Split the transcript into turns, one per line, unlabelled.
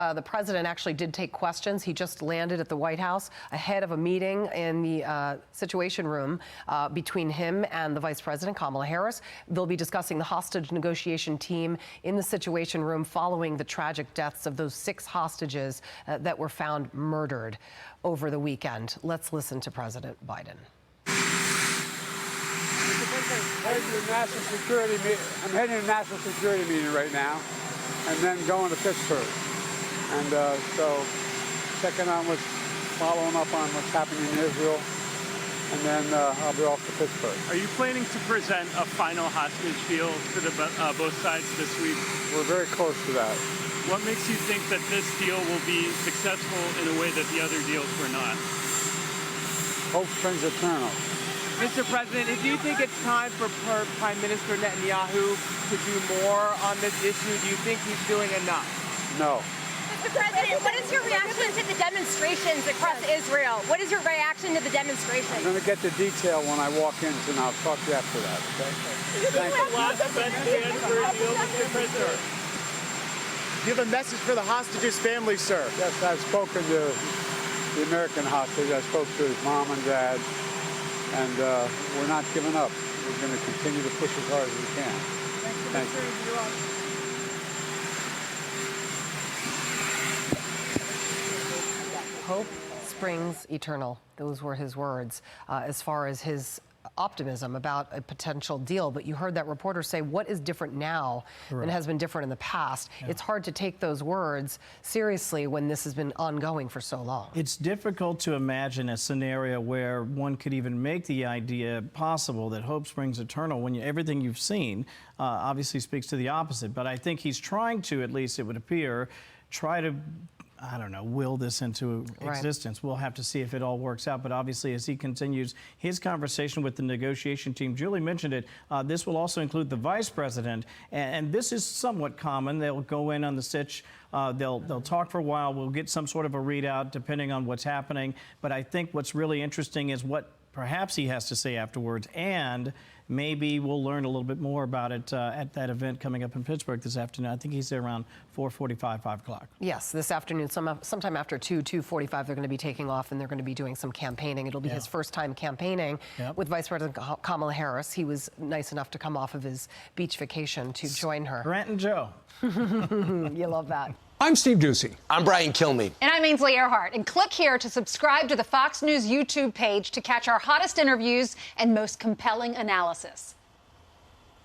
The president actually did take questions. He just landed at the White House ahead of a meeting in the Situation Room between him and the Vice President, Kamala Harris. They'll be discussing the hostage negotiation team in the Situation Room following the tragic deaths of those 6 hostages that were found murdered over the weekend. Let's listen to President Biden.
I'm heading to a national security meeting right now, and then going to Pittsburgh. And so checking on following up on what's happening in Israel, and then I'll be off to Pittsburgh.
Are you planning to present a final hostage deal to both sides this week?
We're very close to that.
What makes you think that this deal will be successful in a way that the other deals were not?
Hope springs eternal.
Mr. President, do you think it's time for Prime Minister Netanyahu to do more on this issue? Do you think he's doing enough?
No.
Mr. President, what is your reaction to the demonstrations across Israel? What is your reaction to the demonstrations?
I'm going to get the detail when I walk in, and I'll talk to you after that, okay?
Thank you. Last best chance for a deal, Mr. President.
Do you have a message for the hostages' family, sir?
Yes, I've spoken to the American hostage. I spoke to his mom and dad, and we're not giving up. We're going to continue to push as hard as we can. Thank you.
Hope springs eternal. Those were his words as far as his optimism about a potential deal. But you heard that reporter say, what is different now than has been different in the past? Yeah. It's hard to take those words seriously when this has been ongoing for so long.
It's difficult to imagine a scenario where one could even make the idea possible that hope springs eternal when everything you've seen obviously speaks to the opposite. But I think he's trying to, at least it would appear, try to will this into existence. Right. We'll have to see if it all works out. But obviously, as he continues his conversation with the negotiation team, Julie mentioned it, this will also include the vice president. And this is somewhat common. They'll go in on the sitch. They'll talk for a while. We'll get some sort of a readout depending on what's happening. But I think what's really interesting is what perhaps he has to say afterwards, and maybe we'll learn a little bit more about it at that event coming up in Pittsburgh this afternoon. I think he's there around 4:45, 5 o'clock.
Yes, this afternoon, sometime after 2:45, they're going to be taking off, and they're going to be doing some campaigning. It'll be his first time campaigning with Vice President Kamala Harris. He was nice enough to come off of his beach vacation to join her.
Grant and Joe.
You love that.
I'm Steve Doocy.
I'm Brian Kilmeade.
And I'm Ainsley Earhart. And click here to subscribe to the Fox News YouTube page to catch our hottest interviews and most compelling analysis.